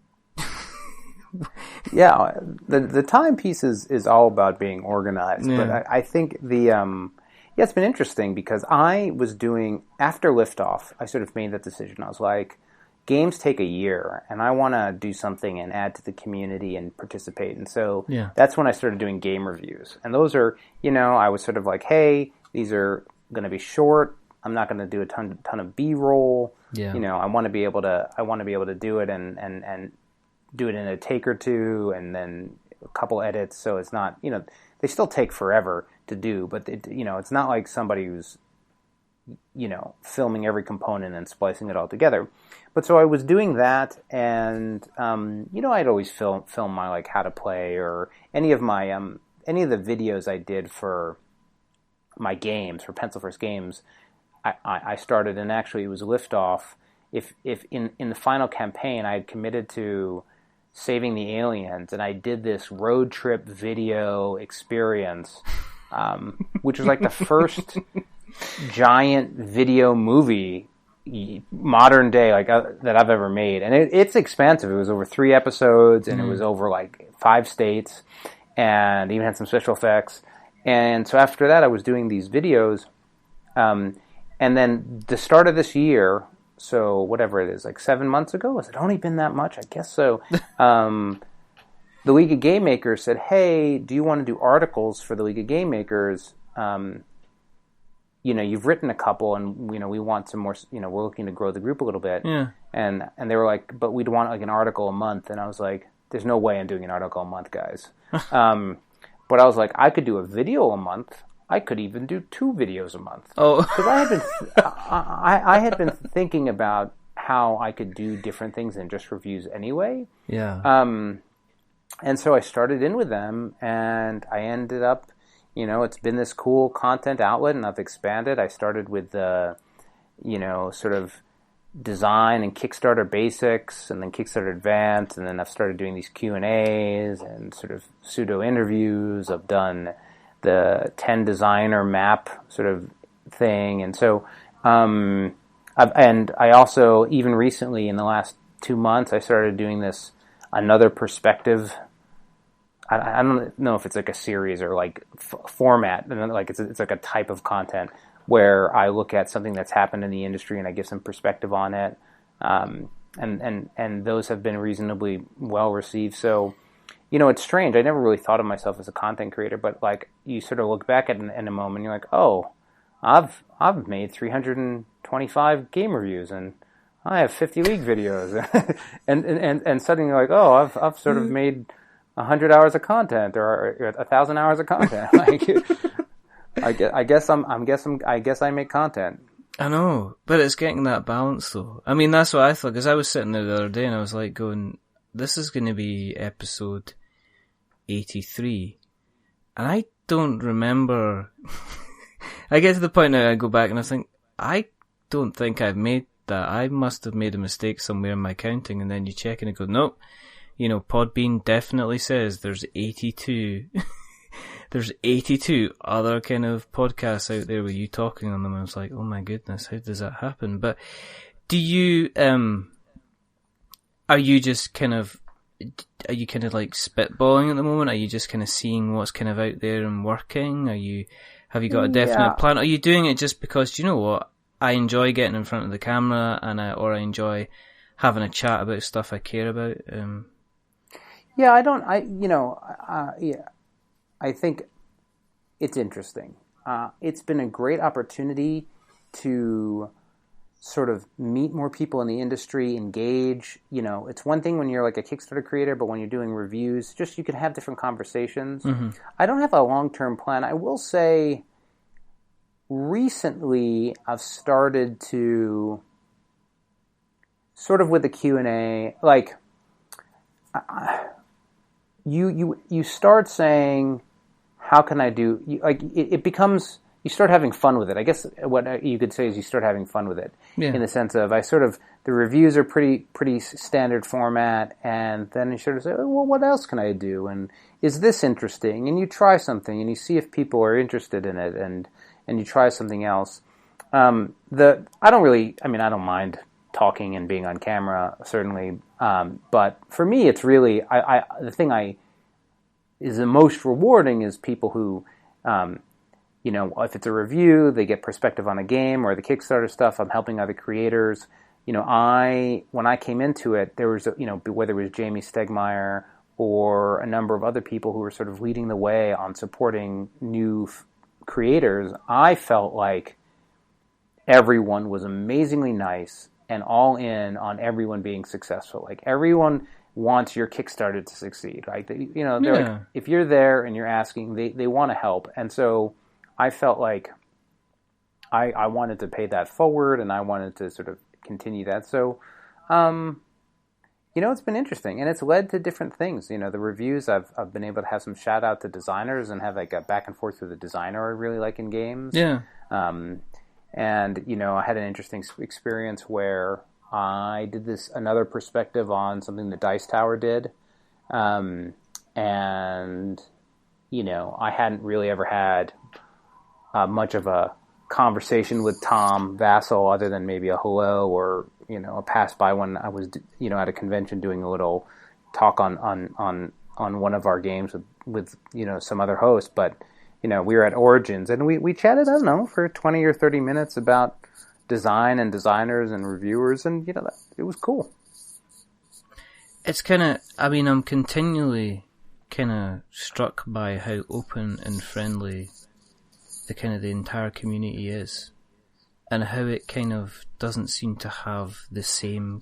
Yeah, the time piece is all about being organized. Yeah. But I think it's been interesting because I was doing, after Liftoff, I sort of made that decision. I was like, games take a year, and I want to do something and add to the community and participate. And so that's when I started doing game reviews. And those are, I was sort of like, hey, these are going to be short. I'm not going to do a ton of B-roll. Yeah. I want to be able to do it and do it in a take or two, and then a couple edits. So it's not, they still take forever to do, but it's not like somebody who's, filming every component and splicing it all together. But so I was doing that, and I'd always film my like how to play or any of my any of the videos I did for my games, for Pencil First Games. I started, and actually it was Liftoff. If in the final campaign I had committed to saving the aliens, and I did this road trip video experience which was like the first giant video movie modern day that I've ever made, and it's expansive. It was over 3 episodes, and it was over like 5 states, and even had some special effects. And so after that, I was doing these videos, and then the start of this year, so whatever it is, like 7 months ago, has it only been that much? I guess so. The League of Game Makers said, "Hey, do you want to do articles for the League of Game Makers? You've written a couple, and we want some more. We're looking to grow the group a little bit." Yeah. And they were like, "But we'd want like an article a month." And I was like, "There's no way I'm doing an article a month, guys." But I was like, I could do a video a month. I could even do 2 videos a month. Oh, because I had been thinking about how I could do different things than just reviews anyway. Yeah. And so I started in with them, and I ended up, it's been this cool content outlet, and I've expanded. I started with the, sort of design and Kickstarter basics, and then Kickstarter Advanced, and then I've started doing these Q&As and sort of pseudo interviews. I've done the 10 designer map sort of thing, and so I also, even recently in the last 2 months, I started doing this another perspective. I don't know if it's like a series or like format, and like it's like a type of content where I look at something that's happened in the industry and I give some perspective on it, and those have been reasonably well received. So, it's strange. I never really thought of myself as a content creator, but like you sort of look back at it in a moment, you're like, oh, I've made 325 game reviews, and I have 50 League videos, and suddenly you're like, oh, I've sort of made 100 hours of content or 1,000 hours of content. Like, I guess I make content. I know, but it's getting that balance though. I mean, that's what I thought, because I was sitting there the other day and I was like going, this is going to be episode 83, and I don't remember. I get to the point now I go back and I think, I don't think I've made that. I must have made a mistake somewhere in my counting, and then you check and you go, nope. Podbean definitely says there's 82. There's 82 other kind of podcasts out there with you talking on them. I was like, oh my goodness, how does that happen? But do you, are you kind of like spitballing at the moment? Are you just kind of seeing what's kind of out there and working? Have you got a definite plan? Are you doing it just because, do you know what? I enjoy getting in front of the camera, or I enjoy having a chat about stuff I care about. I think it's interesting. It's been a great opportunity to sort of meet more people in the industry, engage. It's one thing when you're like a Kickstarter creator, but when you're doing reviews, just you can have different conversations. Mm-hmm. I don't have a long-term plan. I will say recently I've started to sort of with the Q&A, like you start saying, how can I do, it becomes, you start having fun with it. I guess what you could say is you start having fun with it, in the sense of the reviews are pretty standard format, and then you sort of say, well, what else can I do? And is this interesting? And you try something and you see if people are interested in it, and you try something else. I don't mind talking and being on camera, certainly. But for me, it's really, the thing is the most rewarding is people who, if it's a review, they get perspective on a game, or the Kickstarter stuff, I'm helping other creators. When I came into it, there was, whether it was Jamie Stegmaier or a number of other people who were sort of leading the way on supporting new creators, I felt like everyone was amazingly nice and all in on everyone being successful. Like, everyone wants your Kickstarter to succeed. Like, they're like, if you're there and you're asking, they want to help. And so I felt like I wanted to pay that forward, and I wanted to sort of continue that. So, it's been interesting, and it's led to different things. The reviews, I've been able to have some shout out to designers and have like a back and forth with a designer I really like in games. Yeah. And, I had an interesting experience where I did another perspective on something that Dice Tower did. And, I hadn't really ever had much of a conversation with Tom Vassell other than maybe a hello or, a pass by when I was, at a convention doing a little talk on one of our games with some other host. But, we were at Origins and we chatted, I don't know, for 20 or 30 minutes about design and designers and reviewers, and, it was cool. It's kind of, I'm continually kind of struck by how open and friendly the entire community is, and how it kind of doesn't seem to have the same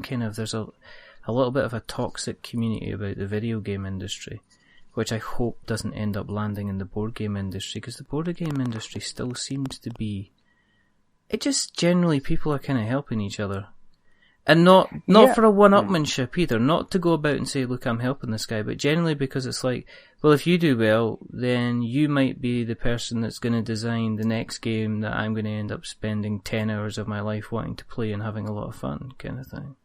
kind of, there's a little bit of a toxic community about the video game industry, which I hope doesn't end up landing in the board game industry, because the board game industry still seems to be, it just generally people are kind of helping each other. And not for a one-upmanship either, not to go about and say, look, I'm helping this guy, but generally because it's like, well, if you do well, then you might be the person that's going to design the next game that I'm going to end up spending 10 hours of my life wanting to play and having a lot of fun, kind of thing.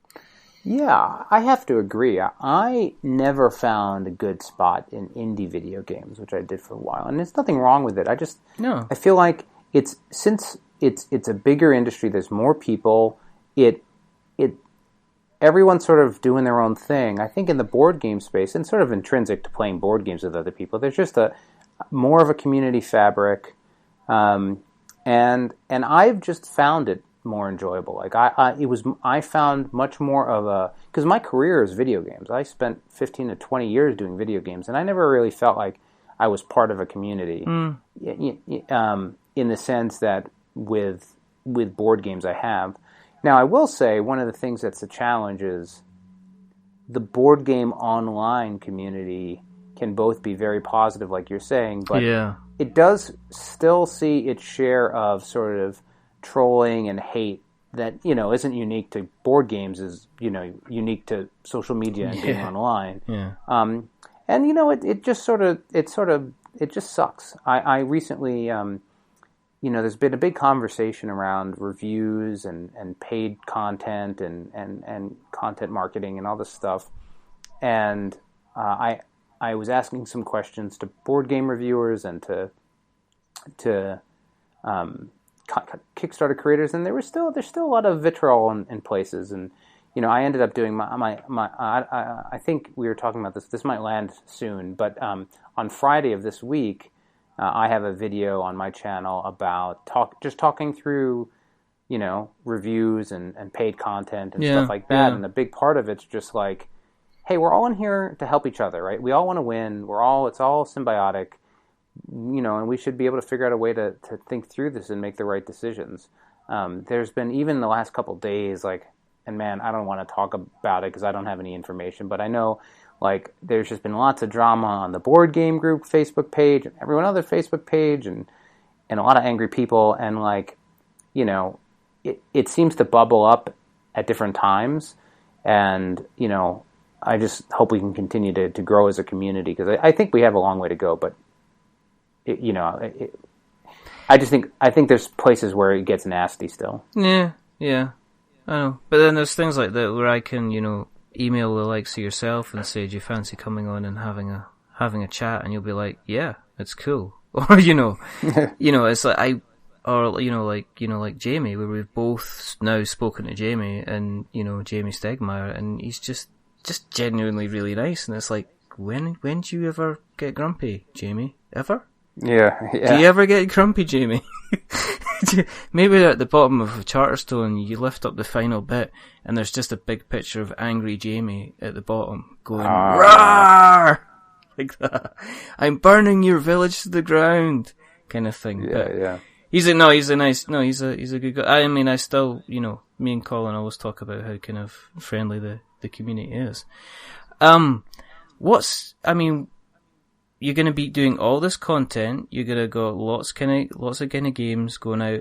Yeah, I have to agree. I never found a good spot in indie video games, which I did for a while, and there's nothing wrong with it. I feel like since it's a bigger industry, there's more people, everyone's sort of doing their own thing. I think in the board game space, and sort of intrinsic to playing board games with other people, there's just more of a community fabric, and I've just found it more enjoyable. Like I found much more of because my career is video games. I spent 15 to 20 years doing video games, and I never really felt like I was part of a community, in the sense that with board games I have. Now, I will say one of the things that's a challenge is the board game online community can both be very positive, like you're saying, but it does still see its share of sort of trolling and hate that, isn't unique to board games, is, unique to social media and being online. Yeah. And, it just sucks. I recently... there's been a big conversation around reviews and paid content and content marketing and all this stuff. And I was asking some questions to board game reviewers and to Kickstarter creators, and there's still a lot of vitriol in places. And I ended up doing I think we were talking about this. This might land soon, but on Friday of this week. I have a video on my channel about talking through, reviews and paid content and stuff like that. And a big part of it's just like, hey, we're all in here to help each other, right? We all want to win. it's all symbiotic, and we should be able to figure out a way to think through this and make the right decisions. There's been, even the last couple of days, and man, I don't want to talk about it because I don't have any information, but I know, there's just been lots of drama on the board game group Facebook page and everyone other Facebook page and a lot of angry people. And it seems to bubble up at different times. And, I just hope we can continue to grow as a community, because I think we have a long way to go. But, I think there's places where it gets nasty still. Yeah, I know. But then there's things like that where I can, email the likes of yourself and say, do you fancy coming on and having a chat? And you'll be like, yeah, it's cool. Or, it's like like Jamie, where we've both now spoken to Jamie and, Jamie Stegmeyer, and he's just genuinely really nice. And it's like, when do you ever get grumpy, Jamie? Ever? Yeah. Do you ever get grumpy, Jamie? Maybe at the bottom of Charterstone, you lift up the final bit, and there's just a big picture of angry Jamie at the bottom going, "Roar!" like that. I'm burning your village to the ground, kind of thing. Yeah. He's a good guy. I mean, I still, me and Colin always talk about how kind of friendly the community is. You're going to be doing all this content. You're going to got lots of kind of games going out.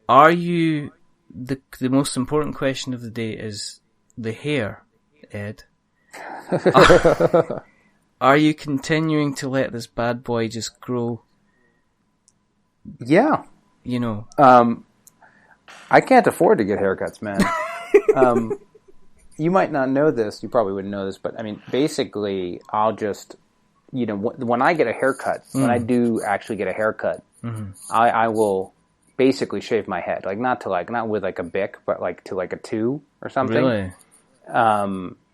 Are you, the most important question of the day is the hair, Ed. Are you continuing to let this bad boy just grow? Yeah. I can't afford to get haircuts, man. You might not know this. You probably wouldn't know this, but basically I'll just, when I get a haircut, when I do actually get a haircut, I will basically shave my head, like not with like a bic, but like to like a 2 or something. Really?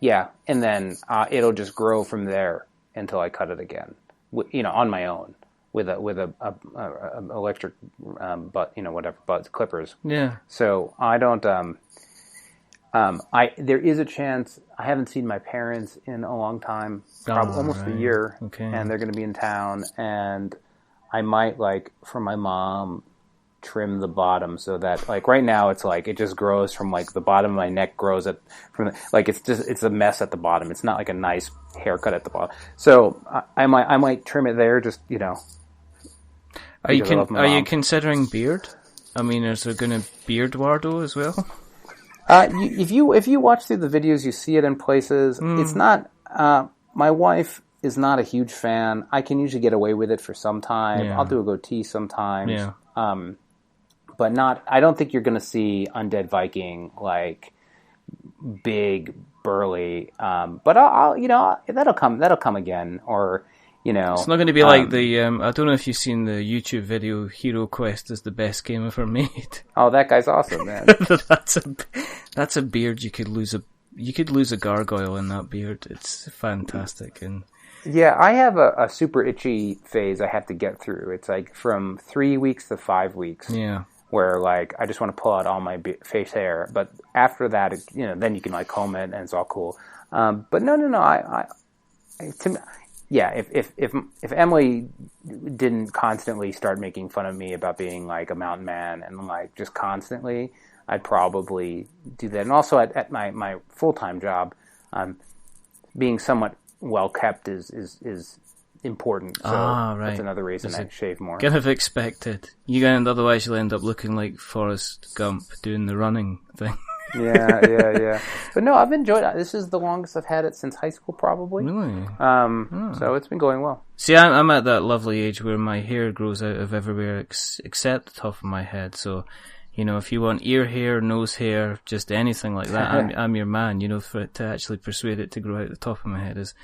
Yeah, and then it'll just grow from there until I cut it again, on my own with a electric, butt clippers. Yeah. So I don't. There is a chance. I haven't seen my parents in a long time, probably almost a year, and they're going to be in town, and I might for my mom trim the bottom so that right now it's it just grows from the bottom of my neck grows it's a mess at the bottom. It's not like a nice haircut at the bottom. So I might trim it there. Just Are you considering beard? I mean, is there going to beard Wardo as well? If you watch through the videos, you see it in places. It's not. My wife is not a huge fan. I can usually get away with it for some time. Yeah. I'll do a goatee sometimes. Yeah. But not. I don't think you're going to see Undead Viking big, burly. But that'll come again. Or it's not going to be like the. I don't know if you've seen the YouTube video. Hero Quest is the best game ever made. Oh, that guy's awesome, man. That's a beard you could lose a gargoyle in that beard. It's fantastic. And yeah, I have a super itchy phase I have to get through. It's from 3 weeks to 5 weeks. Yeah. Where I just want to pull out all my face hair, but after that, then you can comb it and it's all cool. But no. If Emily didn't constantly start making fun of me about being a mountain man and just constantly, I'd probably do that. And also at my full-time job, being somewhat well kept is important. So right. That's another reason I shave more. Kind of expected. Otherwise you'll end up looking like Forrest Gump doing the running thing. Yeah. But no, I've enjoyed it. This is the longest I've had it since high school, probably. Really? So it's been going well. See, I'm at that lovely age where my hair grows out of everywhere except the top of my head. So, if you want ear hair, nose hair, just anything like that, I'm your man. For it to actually persuade it to grow out the top of my head is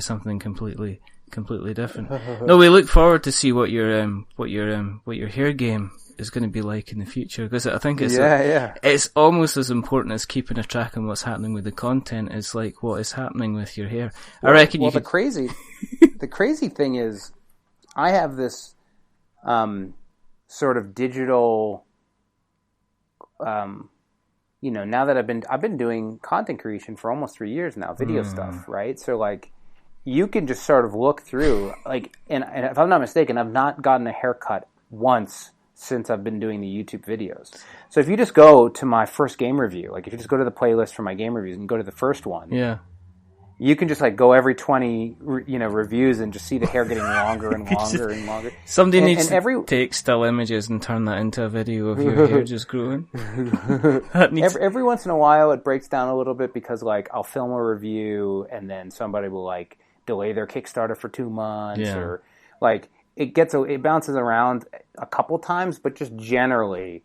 something completely different. No, we look forward to see what your hair game is going to be like in the future, because I think it's almost as important as keeping a track on what's happening with the content as what is happening with your hair. I reckon the crazy thing is I have this sort of digital now that I've been doing content creation for almost 3 years now, video stuff, right? So you can just sort of look through and if I'm not mistaken, I've not gotten a haircut once since I've been doing the YouTube videos. So if you just go to my first game review, if you just go to the playlist for my game reviews and go to the first one, you can just go every 20 reviews and just see the hair getting longer and longer and longer. Somebody needs to take still images and turn that into a video of your hair just growing. Every once in a while it breaks down a little bit because I'll film a review and then somebody will delay their Kickstarter for 2 months or it bounces around a couple times, but just generally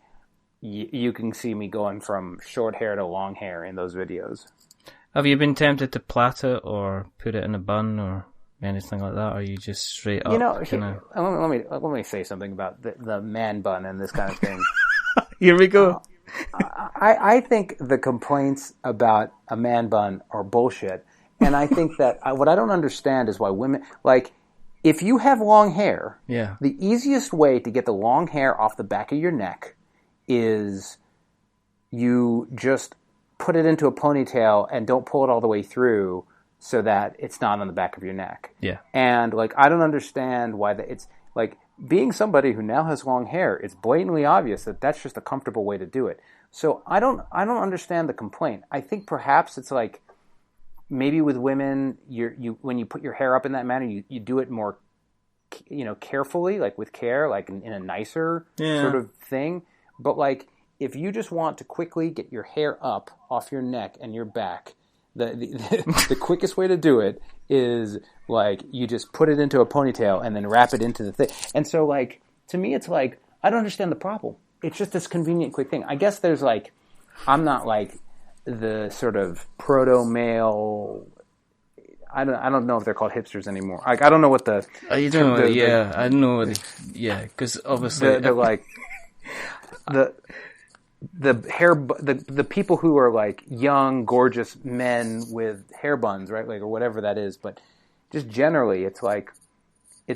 you can see me going from short hair to long hair in those videos. Have you been tempted to plait it or put it in a bun or anything like that? Or are you just straight up? Let me say something about the man bun and this kind of thing. Here we go. I think the complaints about a man bun are bullshit, and I think that what I don't understand is why women if you have long hair, the easiest way to get the long hair off the back of your neck is you just put it into a ponytail and don't pull it all the way through so that it's not on the back of your neck. Yeah. And I don't understand why it's being somebody who now has long hair, it's blatantly obvious that that's just a comfortable way to do it. So I don't understand the complaint. I think perhaps it's maybe with women, you when you put your hair up in that manner, you do it more, carefully, with care, in a nicer sort of thing. But if you just want to quickly get your hair up off your neck and your back, the quickest way to do it is you just put it into a ponytail and then wrap it into the thing. And so to me, it's I don't understand the problem. It's just this convenient, quick thing. I guess there's I'm not the sort of proto-male. I don't know if they're called hipsters anymore. Like, I don't know what the... You don't know, I don't know. Because obviously... They're like... The people who are like young, gorgeous men with hair buns, right? Like, or whatever that is. But just generally, it's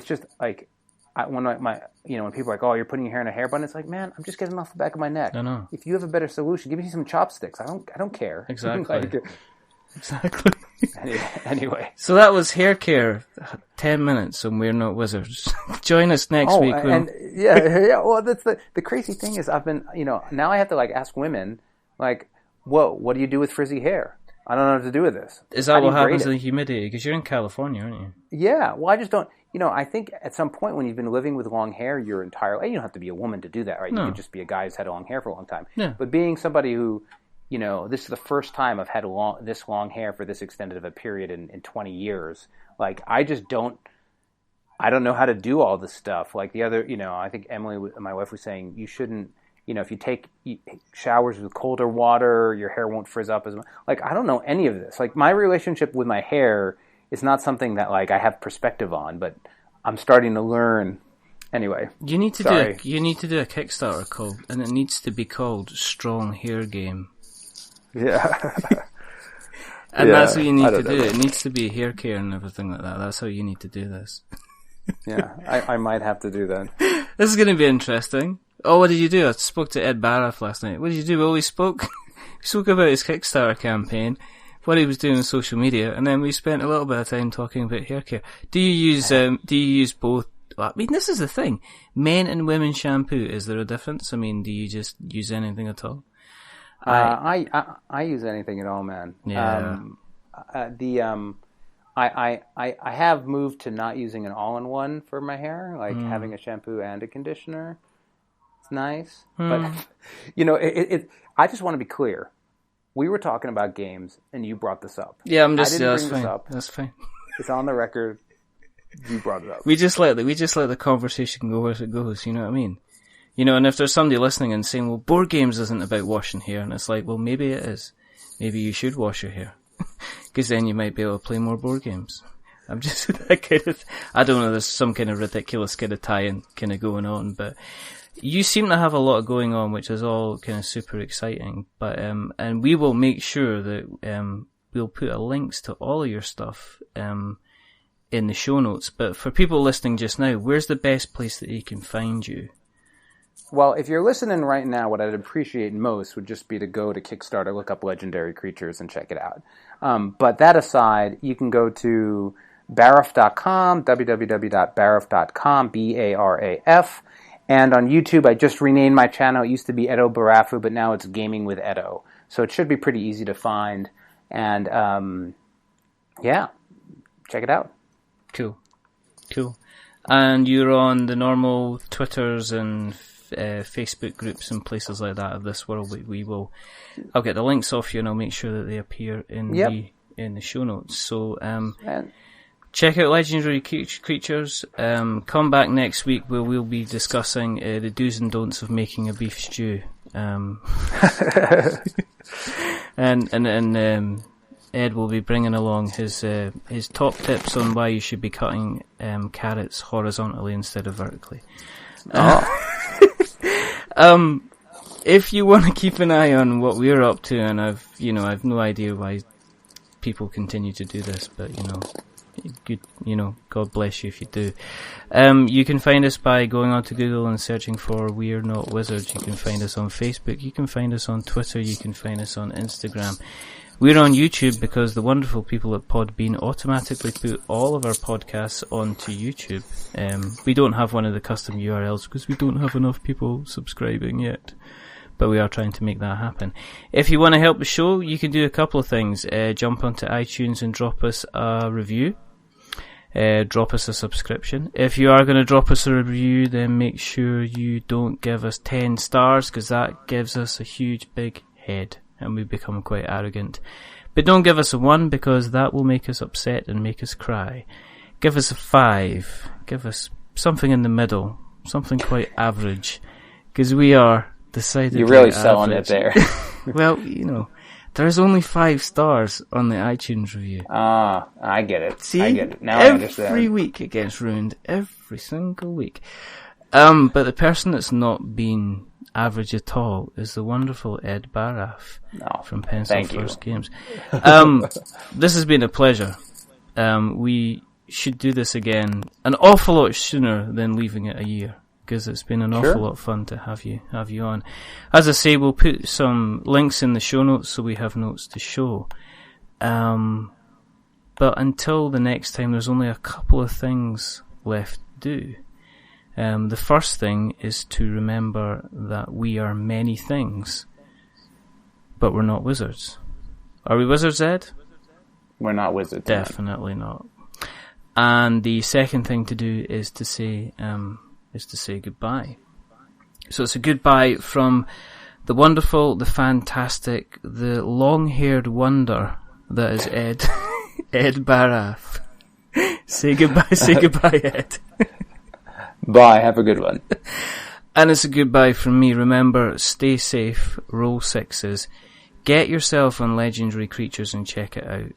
just like... when people are like, oh, you're putting your hair in a hair bun, it's like, man, I'm just getting off the back of my neck. I know. If you have a better solution, give me some chopsticks. I don't care. Exactly. Exactly. Anyway. So that was hair care, 10 minutes, and we're not wizards. Join us next week. Well, that's the crazy thing is I've been, now I have to like ask women, like, whoa, what do you do with frizzy hair? I don't know what to do with this. Is that what happens in the humidity? Because you're in California, aren't you? Yeah. Well, I just don't. I think at some point when you've been living with long hair your entire life, you don't have to be a woman to do that, right? No. You could just be a guy who's had long hair for a long time. Yeah. But being somebody who, this is the first time I've had this long hair for this extended of a period in 20 years. Like, I don't know how to do all this stuff. Like the other, I think Emily, my wife, was saying you shouldn't, if you take showers with colder water, your hair won't frizz up as much. Like, I don't know any of this. Like, my relationship with my hair is not something that like I have perspective on, but I'm starting to learn. Anyway, you need to do a Kickstarter and it needs to be called Strong Hair Game. Yeah. And that's what you need to do. It needs to be hair care and everything like that. That's how you need to do this. Yeah, I might have to do that. This is going to be interesting. Oh, what did you do? I spoke to Ed Baraf last night. What did you do? Well, we spoke about his Kickstarter campaign, what he was doing on social media, and then we spent a little bit of time talking about hair care. Do you use both? I mean, this is the thing. Men and women shampoo, is there a difference? I mean, do you just use anything at all? I use anything at all, man. Yeah. I have moved to not using an all-in-one for my hair, like having a shampoo and a conditioner. It's nice, but I just want to be clear. We were talking about games, and you brought this up. Yeah, I didn't bring this fine. up. That's fine. It's on the record. You brought it up. We just let the conversation go as it goes. You know what I mean? And if there's somebody listening and saying, well, board games isn't about washing hair, and it's like, well, maybe it is. Maybe you should wash your hair. Because then you might be able to play more board games. I'm just that I don't know, there's some kind of ridiculous kind of tie-in kind of going on, but you seem to have a lot going on, which is all kind of super exciting. But, and we will make sure that, we'll put links to all of your stuff, in the show notes. But for people listening just now, where's the best place that you can find you? Well, if you're listening right now, what I'd appreciate most would just be to go to Kickstarter, look up Legendary Creatures, and check it out. But that aside, you can go to baraf.com, www.baraf.com, B-A-R-A-F. And on YouTube, I just renamed my channel. It used to be Edo Barafu, but now it's Gaming with Edo. So it should be pretty easy to find. And, check it out. Cool. And you're on the normal Twitters and Facebook groups and places like that of this world. I'll get the links off you and I'll make sure that they appear in the show notes. So check out Legendary Creatures. Come back next week where we'll be discussing the do's and don'ts of making a beef stew. And Ed will be bringing along his top tips on why you should be cutting carrots horizontally instead of vertically. If you want to keep an eye on what we're up to, and I've no idea why people continue to do this, but good, God bless you if you do. You can find us by going onto Google and searching for We're Not Wizards. You can find us on Facebook. You can find us on Twitter. You can find us on Instagram. We're on YouTube because the wonderful people at Podbean automatically put all of our podcasts onto YouTube. We don't have one of the custom URLs because we don't have enough people subscribing yet. But we are trying to make that happen. If you want to help the show, you can do a couple of things. Jump onto iTunes and drop us a review. Drop us a subscription. If you are going to drop us a review, then make sure you don't give us 10 stars because that gives us a huge big head. And we become quite arrogant. But don't give us a 1 because that will make us upset and make us cry. Give us a 5. Give us something in the middle. Something quite average. Because we are decidedly You're really average. selling it there. Well, There's only 5 stars on the iTunes review. Ah, I get it. See? I get it. Now I understand. Every week it gets ruined. Every single week. But the person that's not been average at all is the wonderful Ed Baraf from Pencil First Games. This has been a pleasure. We should do this again an awful lot sooner than leaving it a year, because it's been an awful lot of fun to have you on. As I say, we'll put some links in the show notes so we have notes to show. But until the next time, there's only a couple of things left to do. The first thing is to remember that we are many things, but we're not wizards. Are we wizards, Ed? We're not wizards. Definitely not. And the second thing to do is to say goodbye. So it's a goodbye from the wonderful, the fantastic, the long-haired wonder that is Ed, Ed Baraf. Say goodbye, Ed. Bye, have a good one. And it's a goodbye from me. Remember, stay safe, roll 6s, get yourself on Legendary Creatures and check it out.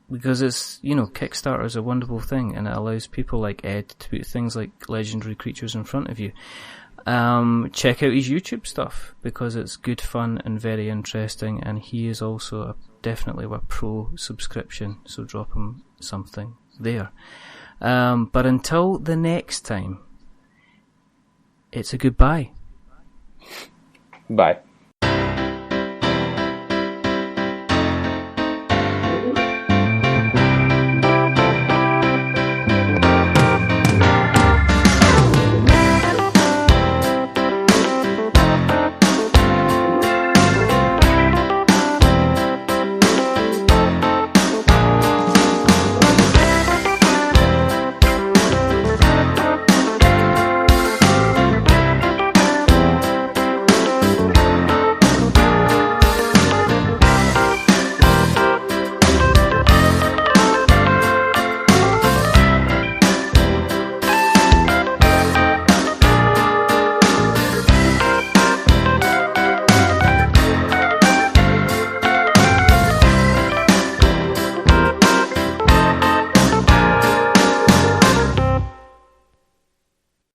Because it's, Kickstarter is a wonderful thing, and it allows people like Ed to put things like Legendary Creatures in front of you. Check out his YouTube stuff, because it's good fun and very interesting, and he is also definitely a pro subscription, so drop him something there. But until the next time, it's a goodbye. Bye.